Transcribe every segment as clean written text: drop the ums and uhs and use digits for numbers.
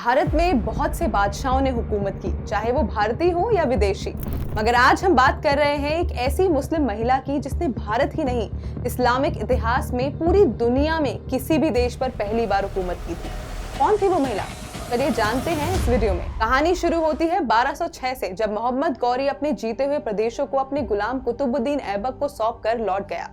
भारत में बहुत से बादशाहों ने हुकूमत की, चाहे वो भारतीय हो या विदेशी। मगर आज हम बात कर रहे हैं एक ऐसी मुस्लिम महिला की जिसने भारत ही नहीं, इस्लामिक इतिहास में पूरी दुनिया में किसी भी देश पर पहली बार हुकूमत की थी। कौन थी वो महिला? चलिए जानते हैं इस वीडियो में। कहानी शुरू होती है 1206 से, जब मोहम्मद गौरी अपने जीते हुए प्रदेशों को अपने गुलाम कुतुबुद्दीन ऐबक को सौंप कर लौट गया।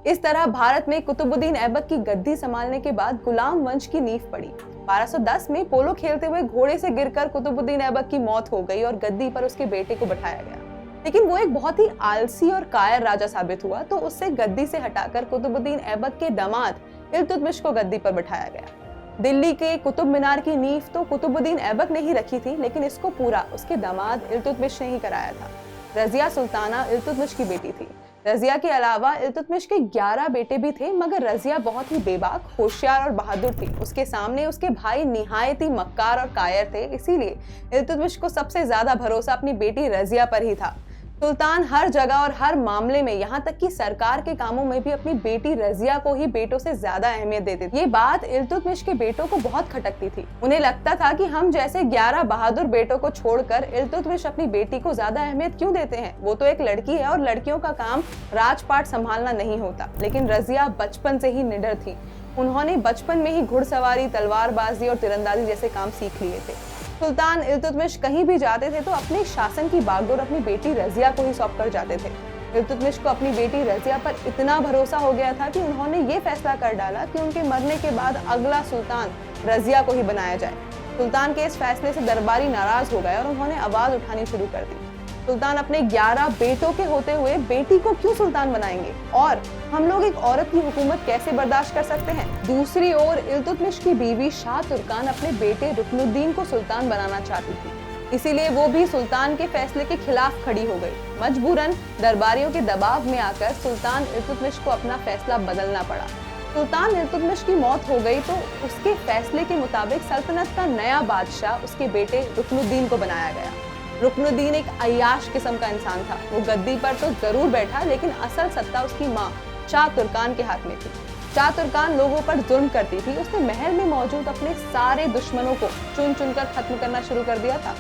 इस तरह भारत में कुतुबुद्दीन ऐबक की गद्दी संभालने के बाद गुलाम वंश की नींव पड़ी। 1210 में पोलो खेलते हुए घोड़े से गिरकर कुतुबुद्दीन ऐबक की मौत हो गई और गद्दी पर उसके बेटे को बैठाया गया। लेकिन वो एक बहुत ही आलसी और कायर राजा साबित हुआ, तो उससे गद्दी से हटाकर कुतुबुद्दीन ऐबक के दामाद इल्तुतमिश को गद्दी पर बैठाया गया। दिल्ली के कुतुब मीनार की नींव तो कुतुबुद्दीन ऐबक ने ही रखी थी, लेकिन इसको पूरा उसके दामाद इल्तुतमिश ने ही कराया था। रजिया सुल्ताना इल्तुतमिश की बेटी थी। रजिया के अलावा इल्तुतमिश के 11 बेटे भी थे, मगर रजिया बहुत ही बेबाक, होशियार और बहादुर थी। उसके सामने उसके भाई निहायत ही मक्कार और कायर थे, इसीलिए इल्तुतमिश को सबसे ज्यादा भरोसा अपनी बेटी रजिया पर ही था। सुल्तान हर जगह और हर मामले में, यहाँ तक कि सरकार के कामों में भी अपनी बेटी रजिया को ही बेटों से ज्यादा अहमियत देते थे। ये बात इल्तुतमिश के बेटों को बहुत खटकती थी। उन्हें लगता था कि हम जैसे 11 बहादुर बेटों को छोड़कर इल्तुतमिश अपनी बेटी को ज्यादा अहमियत क्यों देते हैं। वो तो एक लड़की है और लड़कियों का काम राजपाट संभालना नहीं होता। लेकिन रजिया बचपन से ही निडर थी। उन्होंने बचपन में ही घुड़सवारी, तलवारबाजी और तीरंदाजी जैसे काम सीख लिए थे। सुल्तान इल्तुतमिश कहीं भी जाते थे तो अपने शासन की बागडोर अपनी बेटी रजिया को ही सौंप कर जाते थे। इल्तुतमिश को अपनी बेटी रजिया पर इतना भरोसा हो गया था कि उन्होंने ये फैसला कर डाला कि उनके मरने के बाद अगला सुल्तान रजिया को ही बनाया जाए। सुल्तान के इस फैसले से दरबारी नाराज हो गए और उन्होंने आवाज उठानी शुरू कर दी। सुल्तान अपने 11 बेटों के होते हुए बेटी को क्यों सुल्तान बनाएंगे, और हम लोग एक औरत की हुकूमत कैसे बर्दाश्त कर सकते हैं। दूसरी ओर इल्तुतमिश की बीवी शाह तुर्कान अपने बेटे रुकनुद्दीन को सुल्तान बनाना चाहती थी, इसीलिए वो भी सुल्तान के फैसले के खिलाफ खड़ी हो गई। मजबूरन दरबारियों के दबाव में आकर सुल्तान इल्तुतमिश को अपना फैसला बदलना पड़ा। सुल्तान इल्तुतमिश की मौत हो गई तो उसके फैसले के मुताबिक सल्तनत का नया बादशाह उसके बेटे रुकनुद्दीन को बनाया गया। रुकनुद्दीन एक अय्याश किस्म का इंसान था। वो गद्दी पर तो जरूर बैठा, लेकिन असल सत्ता उसकी माँ शाह तुर्कान के हाथ में थी। शाह तुर्कान लोगों पर जुल्म करती थी। उसने महल में मौजूद अपने सारे दुश्मनों को चुन चुनकर खत्म करना शुरू कर दिया था।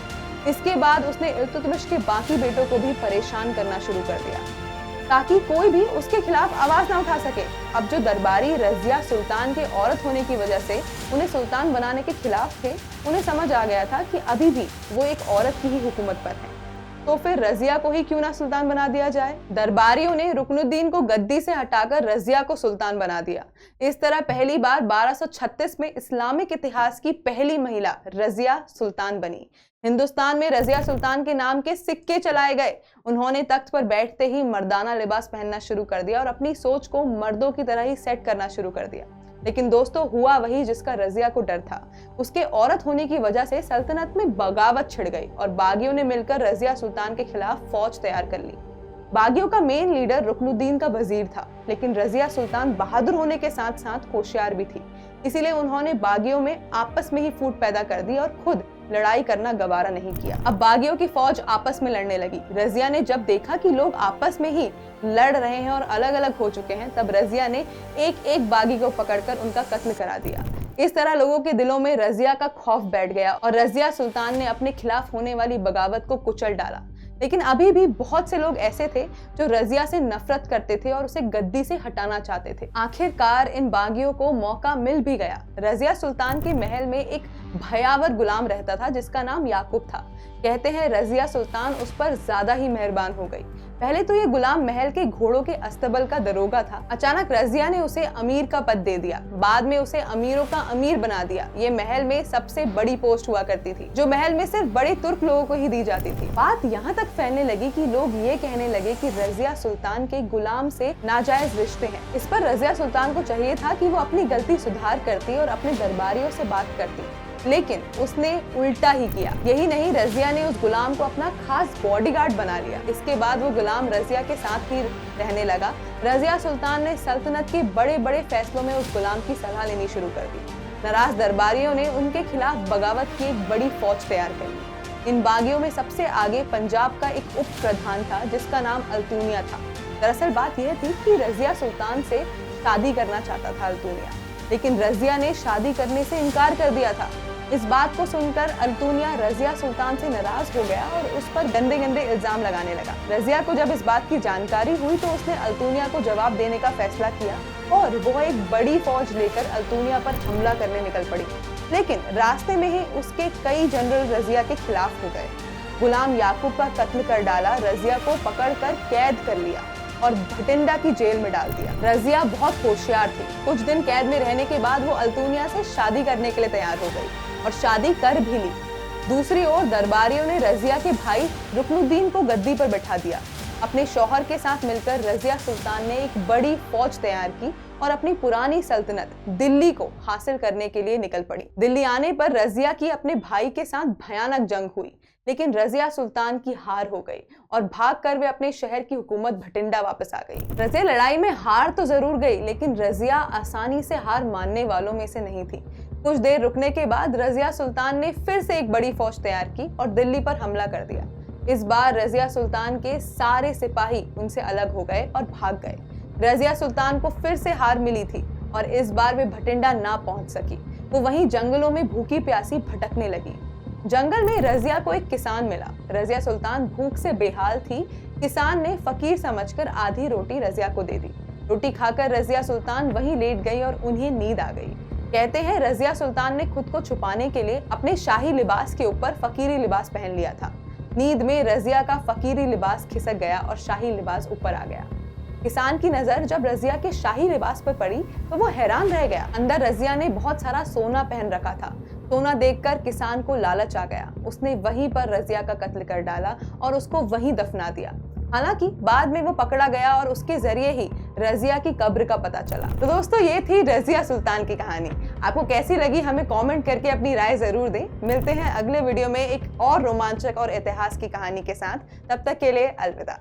इसके बाद उसने इल्तुतमिश के बाकी बेटों को भी परेशान करना शुरू कर दिया, ताकि कोई भी उसके खिलाफ आवाज ना उठा सके। अब जो दरबारी रजिया सुल्तान के औरत होने की वजह से उन्हें सुल्तान बनाने के खिलाफ थे, उन्हें समझ आ गया था कि अभी भी वो एक औरत की ही हुकूमत पर है, तो फिर रजिया को ही क्यों ना सुल्तान बना दिया जाए। दरबारियों ने रुकनुद्दीन को गद्दी से हटाकर रजिया को सुल्तान बना दिया। इस तरह पहली बार 1236 में इस्लामिक इतिहास की पहली महिला रजिया सुल्तान बनी। हिंदुस्तान में रजिया सुल्तान के नाम के सिक्के चलाए गए। उन्होंने तख्त पर बैठते ही मर्दाना लिबास पहनना शुरू कर दिया और अपनी सोच को मर्दों की तरह ही सेट करना शुरू कर दिया। लेकिन दोस्तों, हुआ वही जिसका रजिया को डर था। उसके औरत होने की वजह से सल्तनत में बगावत छिड़ गई और बागियों ने मिलकर रजिया सुल्तान के खिलाफ फौज तैयार कर ली। बागियों का मेन लीडर रुकनुद्दीन का वजीर था, लेकिन रजिया सुल्तान बहादुर होने के साथ साथ होशियार भी थी। इसीलिए उन्होंने बागियों में आपस में ही फूट पैदा कर दी और खुद लड़ाई करना गवारा नहीं किया। अब बागियों की फौज आपस में लड़ने लगी। रजिया ने जब देखा कि लोग आपस में ही लड़ रहे हैं और अलग अलग हो चुके हैं, तब रजिया ने एक एक बागी को पकड़कर उनका कत्ल करा दिया। इस तरह लोगों के दिलों में रजिया का खौफ बैठ गया और रजिया सुल्तान ने अपने खिलाफ होने वाली बगावत को कुचल डाला। लेकिन अभी भी बहुत से लोग ऐसे थे जो रजिया से नफरत करते थे और उसे गद्दी से हटाना चाहते थे। आखिरकार इन बागियों को मौका मिल भी गया। रजिया सुल्तान के महल में एक भयावर गुलाम रहता था जिसका नाम याकूब था। कहते हैं रजिया सुल्तान उस पर ज्यादा ही मेहरबान हो गई। पहले तो ये गुलाम महल के घोड़ों के अस्तबल का दरोगा था। अचानक रजिया ने उसे अमीर का पद दे दिया। बाद में उसे अमीरों का अमीर बना दिया। ये महल में सबसे बड़ी पोस्ट हुआ करती थी, जो महल में सिर्फ बड़े तुर्क लोगों को ही दी जाती थी। बात यहाँ तक फैलने लगी कि लोग ये कहने लगे कि रजिया सुल्तान के गुलाम से नाजायज रिश्ते हैं। इस पर रजिया सुल्तान को चाहिए था कि वो अपनी गलती सुधार करती और अपने दरबारियों से बात करती, लेकिन उसने उल्टा ही किया। यही नहीं, रजिया ने उस गुलाम को अपना खास बॉडीगार्ड बना लिया। इसके बाद वो गुलाम रजिया के साथ ही रहने लगा। रजिया सुल्तान ने सल्तनत के बड़े बड़े फैसलों में उस गुलाम की सलाह लेनी शुरू कर दी। नाराज दरबारियों ने उनके खिलाफ बगावत की एक बड़ी फौज तैयार कर ली। इन बागियों में सबसे आगे पंजाब का एक उप प्रधान था जिसका नाम अल्तुनिया था। दरअसल बात यह थी कि रजिया सुल्तान से शादी करना चाहता था अल्तुनिया, लेकिन रजिया ने शादी करने से इनकार कर दिया था। इस बात को सुनकर अल्तुनिया रजिया सुल्तान से नाराज हो गया और उस पर गंदे गंदे इल्जाम लगाने लगा। रजिया को जब इस बात की जानकारी हुई तो उसने अल्तुनिया को जवाब देने का फैसला किया और वो एक बड़ी फौज लेकर अल्तुनिया पर हमला करने निकल पड़ी। लेकिन रास्ते में ही उसके कई जनरल रजिया के खिलाफ हो गए। गुलाम याकूब का कत्ल कर डाला, रजिया को पकड़कर कैद कर लिया और भटिंडा की जेल में डाल दिया। रजिया बहुत होशियार थी। कुछ दिन कैद में रहने के बाद वो अल्तुनिया से शादी करने के लिए तैयार हो गई और शादी कर भी ली। दूसरी ओर दरबारियों ने रजिया के भाई रुकनुद्दीन को गद्दी पर बैठा दिया। अपने शौहर के साथ मिलकर रजिया सुल्तान ने एक बड़ी फौज तैयार की और अपनी पुरानी सल्तनत दिल्ली को हासिल करने के लिए निकल पड़ी। दिल्ली आने पर रजिया की अपने भाई के साथ भयानक जंग हुई, लेकिन रजिया सुल्तान की हार हो गई और भागकर वे अपने शहर की हुकूमत भटिंडा वापस आ गई। रजिया लड़ाई में हार तो जरूर गई, लेकिन रजिया आसानी से हार मानने वालों में से नहीं थी। कुछ देर रुकने के बाद रजिया सुल्तान ने फिर से एक बड़ी फौज तैयार की और दिल्ली पर हमला कर दिया। इस बार रजिया सुल्तान के सारे सिपाही उनसे अलग हो गए और भाग गए। रजिया सुल्तान को फिर से हार मिली थी और इस बार वे भटिंडा ना पहुंच सकी। वो वहीं जंगलों में भूखी प्यासी भटकने लगी। जंगल में रजिया को एक किसान मिला। रजिया सुल्तान भूख से बेहाल थी। किसान ने फकीर समझकर आधी रोटी रजिया को दे दी। रोटी खाकर रजिया सुल्तान वहीं लेट गई और उन्हें नींद आ गई। कहते हैं रजिया सुल्तान ने खुद को छुपाने के लिए अपने शाही लिबास के ऊपर फकीरी लिबास पहन लिया था। नींद में रजिया का फकीरी लिबास खिसक गया और शाही लिबास ऊपर आ गया। किसान की नजर जब रजिया के शाही लिबास पर पड़ी तो वो हैरान रह गया। अंदर रजिया ने बहुत सारा सोना पहन रखा था। सोना देखकर किसान को लालच आ गया। उसने वहीं पर रजिया का कत्ल कर डाला और उसको वहीं दफना दिया। हालांकि बाद में वो पकड़ा गया और उसके जरिए ही रजिया की कब्र का पता चला। तो दोस्तों, ये थी रजिया सुल्तान की कहानी। आपको कैसी लगी हमें कमेंट करके अपनी राय जरूर दें। मिलते हैं अगले वीडियो में एक और रोमांचक और इतिहास की कहानी के साथ। तब तक के लिए अलविदा।